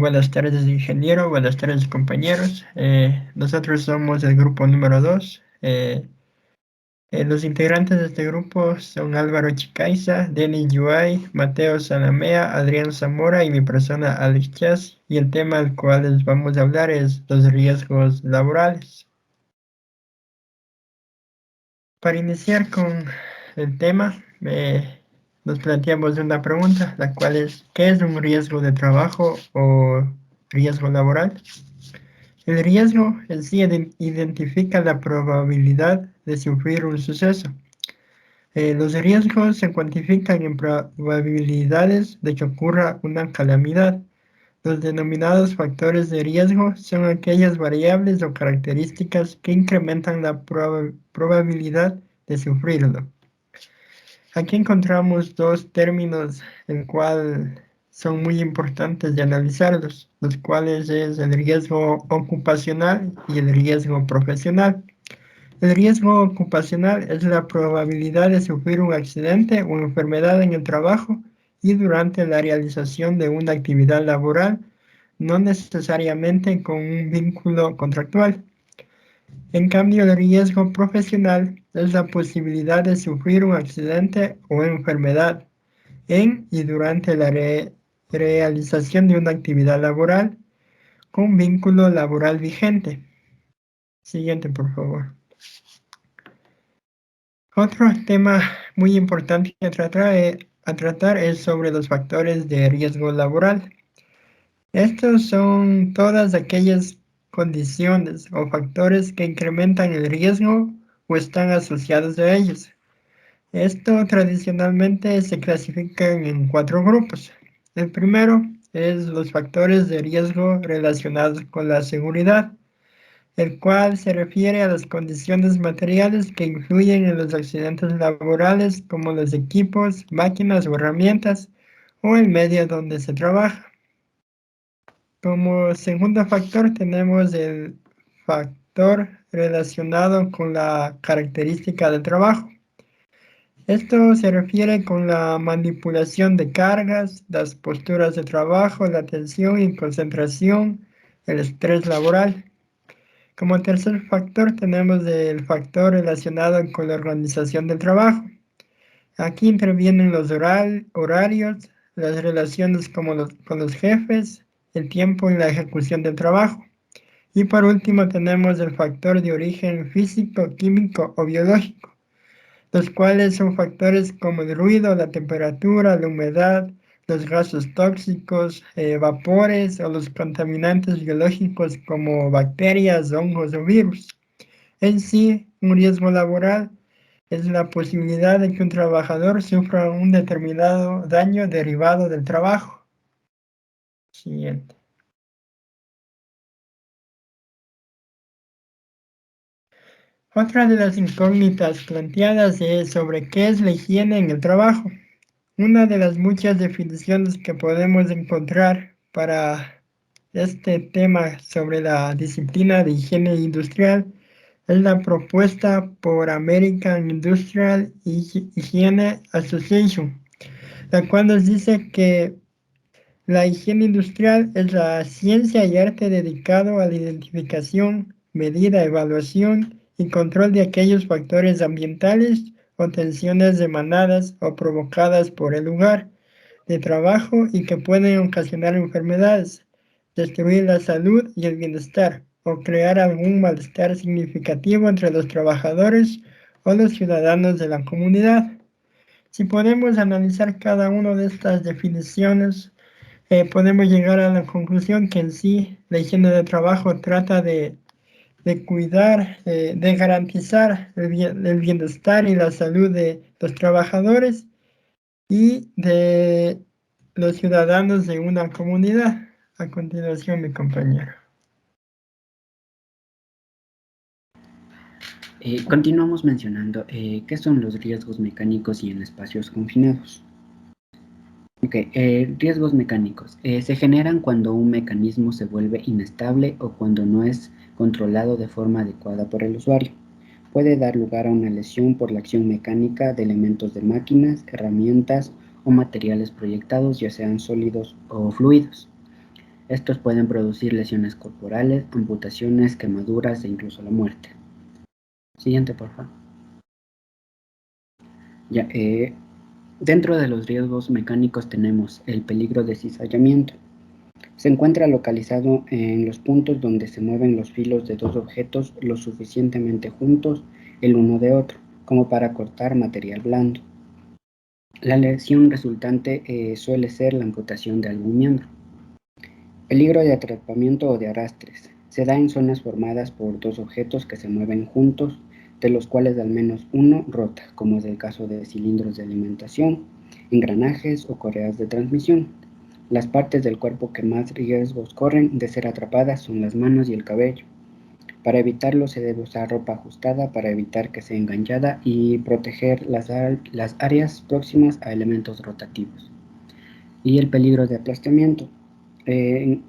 buenas tardes, ingeniero. Buenas tardes, compañeros. Nosotros somos el grupo número 2. Los integrantes de este grupo son Álvaro Chicaiza, Denis Yuay, Mateo Sanamea, Adrián Zamora y mi persona Alex Chas. Y el tema al cual les vamos a hablar es los riesgos laborales. Para iniciar con el tema, nos planteamos una pregunta, la cual es: ¿qué es un riesgo de trabajo o riesgo laboral? El riesgo en sí identifica la probabilidad de sufrir un suceso. Los riesgos se cuantifican en probabilidades de que ocurra una calamidad. Los denominados factores de riesgo son aquellas variables o características que incrementan la probabilidad de sufrirlo. Aquí encontramos dos términos el cual son muy importantes de analizarlos, los cuales es el riesgo ocupacional y el riesgo profesional. El riesgo ocupacional es la probabilidad de sufrir un accidente o enfermedad en el trabajo y durante la realización de una actividad laboral, no necesariamente con un vínculo contractual. En cambio, el riesgo profesional es la posibilidad de sufrir un accidente o enfermedad en y durante la realización de una actividad laboral con vínculo laboral vigente. Siguiente, por favor. Otro tema muy importante a tratar es sobre los factores de riesgo laboral. Estos son todas aquellas condiciones o factores que incrementan el riesgo o están asociados a ellos. Esto tradicionalmente se clasifican en 4 grupos. El primero es los factores de riesgo relacionados con la seguridad, el cual se refiere a las condiciones materiales que influyen en los accidentes laborales, como los equipos, máquinas o herramientas, o el medio donde se trabaja. Como segundo factor tenemos el factor relacionado con la característica del trabajo. Esto se refiere con la manipulación de cargas, las posturas de trabajo, la atención y concentración, el estrés laboral. Como tercer factor tenemos el factor relacionado con la organización del trabajo. Aquí intervienen los horarios, las relaciones con los jefes, el tiempo y la ejecución del trabajo. Y por último tenemos el factor de origen físico, químico o biológico, los cuales son factores como el ruido, la temperatura, la humedad, los gases tóxicos, vapores o los contaminantes biológicos como bacterias, hongos o virus. En sí, un riesgo laboral es la posibilidad de que un trabajador sufra un determinado daño derivado del trabajo. Siguiente. Otra de las incógnitas planteadas es sobre qué es la higiene en el trabajo. Una de las muchas definiciones que podemos encontrar para este tema sobre la disciplina de higiene industrial es la propuesta por American Industrial Hygiene Association, la cual nos dice que la higiene industrial es la ciencia y arte dedicado a la identificación, medida, evaluación y control de aquellos factores ambientales o tensiones emanadas o provocadas por el lugar de trabajo y que pueden ocasionar enfermedades, destruir la salud y el bienestar o crear algún malestar significativo entre los trabajadores o los ciudadanos de la comunidad. Si podemos analizar cada una de estas definiciones, podemos llegar a la conclusión que en sí la higiene de trabajo trata de cuidar, de garantizar el bienestar y la salud de los trabajadores y de los ciudadanos de una comunidad. A continuación, mi compañero. Continuamos mencionando qué son los riesgos mecánicos y en espacios confinados. Riesgos mecánicos. Se generan cuando un mecanismo se vuelve inestable o cuando no es controlado de forma adecuada por el usuario. Puede dar lugar a una lesión por la acción mecánica de elementos de máquinas, herramientas o materiales proyectados, ya sean sólidos o fluidos. Estos pueden producir lesiones corporales, amputaciones, quemaduras e incluso la muerte. Siguiente, por favor. Ya, dentro de los riesgos mecánicos tenemos el peligro de cizallamiento. Se encuentra localizado en los puntos donde se mueven los filos de dos objetos lo suficientemente juntos el uno de otro, como para cortar material blando. La lesión resultante suele ser la amputación de algún miembro. Peligro de atrapamiento o de arrastres. Se da en zonas formadas por dos objetos que se mueven juntos, de los cuales al menos uno rota, como es el caso de cilindros de alimentación, engranajes o correas de transmisión. Las partes del cuerpo que más riesgos corren de ser atrapadas son las manos y el cabello. Para evitarlo se debe usar ropa ajustada para evitar que sea enganchada y proteger las áreas próximas a elementos rotativos. Y el peligro de aplastamiento. Se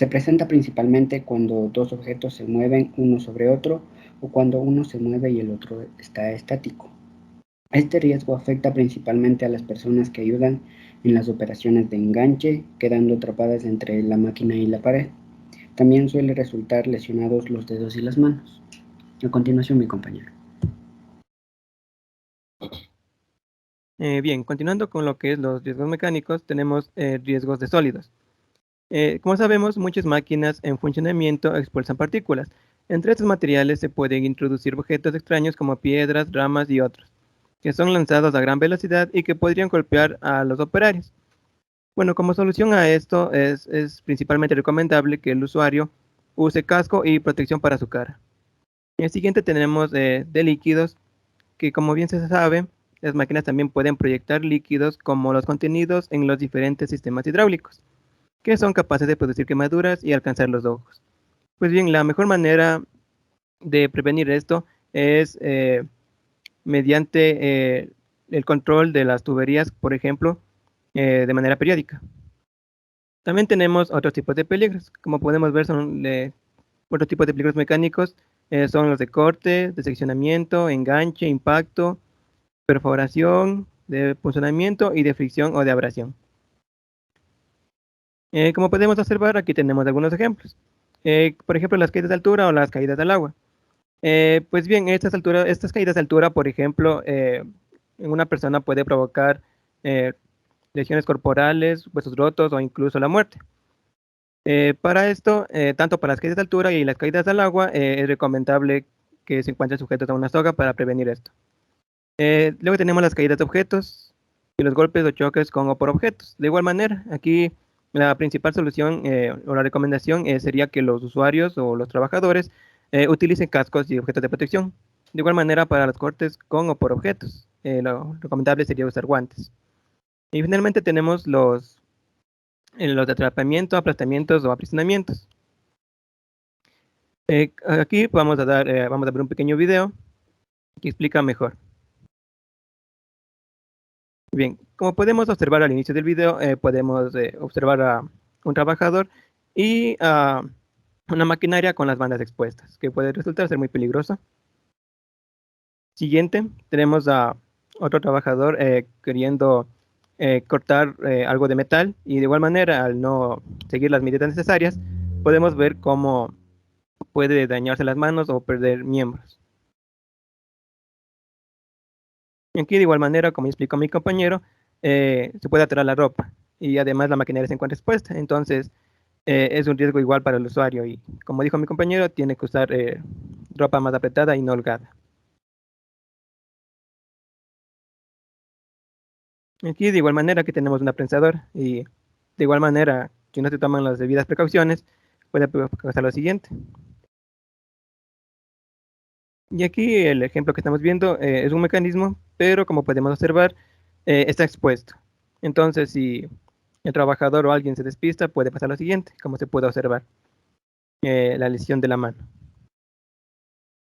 presenta principalmente cuando dos objetos se mueven uno sobre otro o cuando uno se mueve y el otro está estático. Este riesgo afecta principalmente a las personas que ayudan en las operaciones de enganche, quedando atrapadas entre la máquina y la pared. También suele resultar lesionados los dedos y las manos. A continuación, mi compañero. Bien, continuando con lo que es los riesgos mecánicos, tenemos riesgos de sólidos. Como sabemos, muchas máquinas en funcionamiento expulsan partículas. Entre estos materiales se pueden introducir objetos extraños como piedras, ramas y otros, que son lanzados a gran velocidad y que podrían golpear a los operarios. Bueno, como solución a esto es principalmente recomendable que el usuario use casco y protección para su cara. En el siguiente tenemos de líquidos, que como bien se sabe, las máquinas también pueden proyectar líquidos como los contenidos en los diferentes sistemas hidráulicos, que son capaces de producir quemaduras y alcanzar los ojos. Pues bien, la mejor manera de prevenir esto es mediante el control de las tuberías, por ejemplo, de manera periódica. También tenemos otros tipos de peligros, como podemos ver son otros tipos de peligros mecánicos, son los de corte, de seccionamiento, enganche, impacto, perforación, de punzonamiento y de fricción o de abrasión. Como podemos observar, aquí tenemos algunos ejemplos. Por ejemplo, las caídas de altura o las caídas al agua. Pues bien, estas caídas de altura, por ejemplo, en una persona puede provocar lesiones corporales, huesos rotos o incluso la muerte. Para esto, tanto para las caídas de altura y las caídas al agua, es recomendable que se encuentren sujetos a una soga para prevenir esto. Luego tenemos las caídas de objetos y los golpes o choques con o por objetos. De igual manera, aquí la principal solución o la recomendación sería que los usuarios o los trabajadores utilicen cascos y objetos de protección. De igual manera, para los cortes con o por objetos, lo recomendable sería usar guantes. Y finalmente tenemos los de atrapamiento, aplastamientos o aprisionamientos. Aquí vamos a ver un pequeño video que explica mejor. Bien, como podemos observar al inicio del video, podemos observar a un trabajador y a una maquinaria con las bandas expuestas, que puede resultar ser muy peligrosa. Siguiente, tenemos a otro trabajador queriendo cortar algo de metal y de igual manera, al no seguir las medidas necesarias, podemos ver cómo puede dañarse las manos o perder miembros. Y aquí de igual manera, como explicó mi compañero, se puede atorar la ropa y además la maquinaria se encuentra expuesta, entonces es un riesgo igual para el usuario y como dijo mi compañero, tiene que usar ropa más apretada y no holgada. Aquí de igual manera que tenemos una prensadora y de igual manera, si no se toman las debidas precauciones, puede pasar lo siguiente. Y aquí el ejemplo que estamos viendo es un mecanismo, pero como podemos observar, está expuesto. Entonces, si el trabajador o alguien se despista, puede pasar lo siguiente, como se puede observar, la lesión de la mano.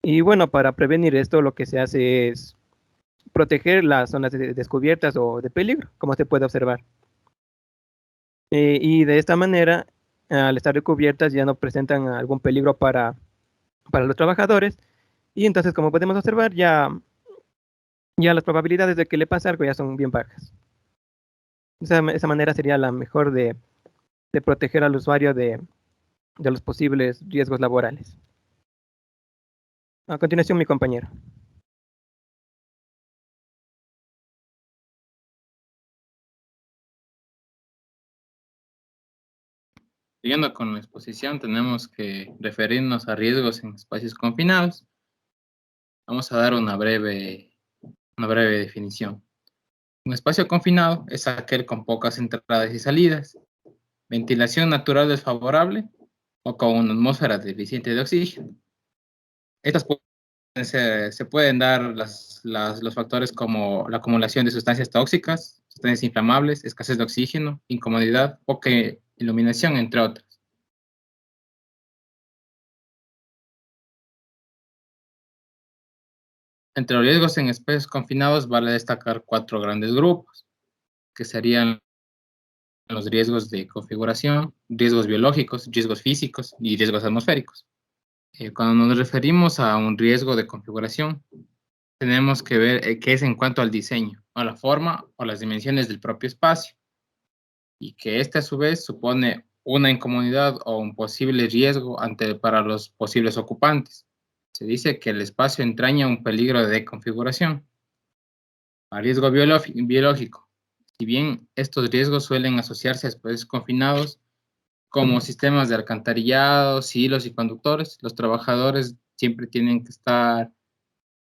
Y bueno, para prevenir esto, lo que se hace es proteger las zonas descubiertas o de peligro, como se puede observar. Y de esta manera, al estar recubiertas, ya no presentan algún peligro para los trabajadores. Y entonces, como podemos observar, ya las probabilidades de que le pase algo ya son bien bajas. Esa manera sería la mejor de proteger al usuario de los posibles riesgos laborales. A continuación, mi compañero. Siguiendo con la exposición, tenemos que referirnos a riesgos en espacios confinados. Vamos a dar una breve definición. Un espacio confinado es aquel con pocas entradas y salidas, ventilación natural desfavorable o con una atmósfera deficiente de oxígeno. Estas se pueden dar los factores como la acumulación de sustancias tóxicas, sustancias inflamables, escasez de oxígeno, incomodidad, poca iluminación, entre otras. Entre los riesgos en espacios confinados vale destacar 4 grandes grupos, que serían los riesgos de configuración, riesgos biológicos, riesgos físicos y riesgos atmosféricos. Cuando nos referimos a un riesgo de configuración, tenemos que ver qué es en cuanto al diseño, a la forma o las dimensiones del propio espacio, y que este a su vez supone una incomodidad o un posible riesgo para los posibles ocupantes. Se dice que el espacio entraña un peligro de configuración. A riesgo biológico. Si bien estos riesgos suelen asociarse a espacios confinados, como sistemas de alcantarillado, silos y conductores, los trabajadores siempre tienen que estar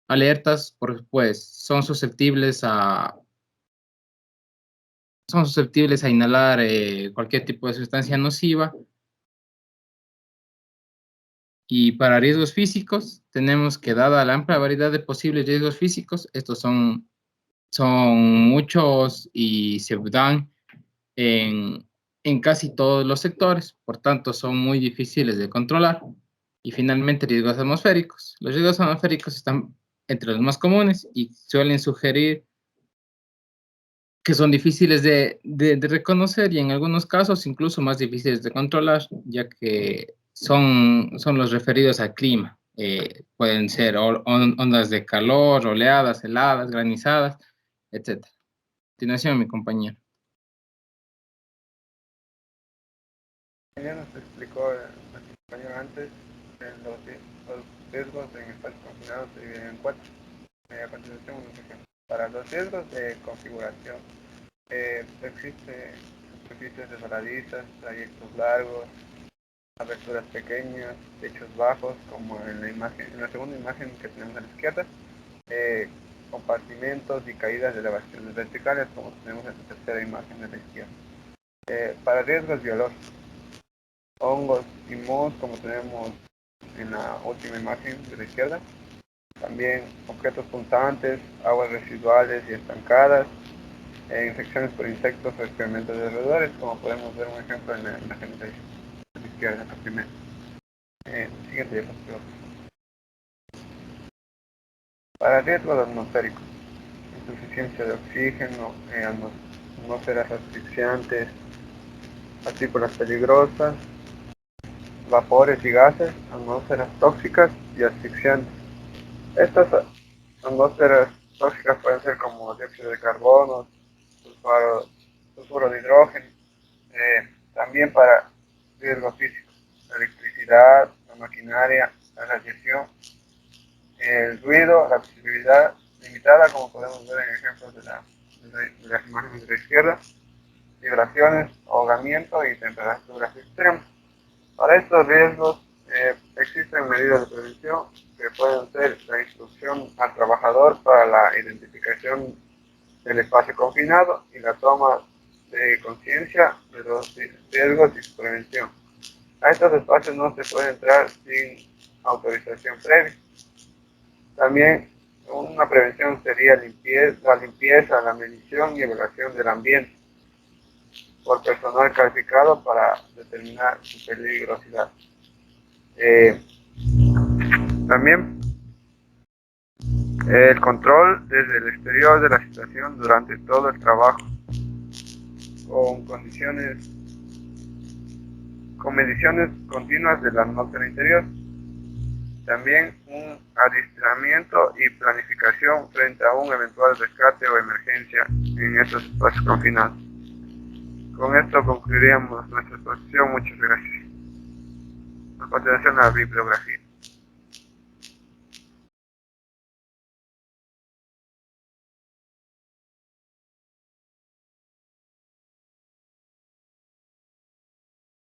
alertas, pues son susceptibles a inhalar cualquier tipo de sustancia nociva. Y para riesgos físicos, tenemos que, dada la amplia variedad de posibles riesgos físicos, estos son muchos y se dan en casi todos los sectores, por tanto son muy difíciles de controlar. Y finalmente, riesgos atmosféricos. Los riesgos atmosféricos están entre los más comunes y suelen sugerir que son difíciles de reconocer y en algunos casos incluso más difíciles de controlar, ya que son los referidos al clima. Pueden ser ondas de calor, oleadas, heladas, granizadas, etc. A continuación, mi compañero. Ya nos explicó nuestro compañero antes los riesgos en espacios confinados se dividen en 4. A continuación, unos ejemplos. Para los riesgos de configuración, existen superficies resbaladizas, trayectos largos, aberturas pequeñas, techos bajos, como en la segunda imagen que tenemos a la izquierda, compartimentos y caídas de elevaciones verticales, como tenemos en la tercera imagen a la izquierda. Para riesgos biológicos, hongos y mohos, como tenemos en la última imagen de la izquierda. También objetos punzantes, aguas residuales y estancadas, infecciones por insectos o experimentos de roedores, como podemos ver un ejemplo en la imagen de la izquierda, la primera. Siguiente diapositiva. Para riesgos atmosféricos, insuficiencia de oxígeno, atmósferas asfixiantes, partículas peligrosas, vapores y gases, atmósferas tóxicas y asfixiantes. Estas atmósferas tóxicas pueden ser como dióxido de carbono, sulfuro de hidrógeno, también para riesgos físicos, la electricidad, la maquinaria, la radiación, el ruido, la visibilidad limitada, como podemos ver en ejemplos de las imágenes de la izquierda, vibraciones, ahogamiento y temperaturas extremas. Para estos riesgos existen medidas de prevención que pueden ser la instrucción al trabajador para la identificación del espacio confinado y la toma de conciencia de los riesgos y su prevención. A estos espacios no se puede entrar sin autorización previa. También una prevención sería la limpieza, la medición y evaluación del ambiente por personal calificado para determinar su peligrosidad. También el control desde el exterior de la situación durante todo el trabajo, con mediciones continuas de la atmósfera interior. También un adiestramiento y planificación frente a un eventual rescate o emergencia en estos espacios confinados. Con esto concluiríamos nuestra exposición. Muchas gracias. A continuación, la bibliografía.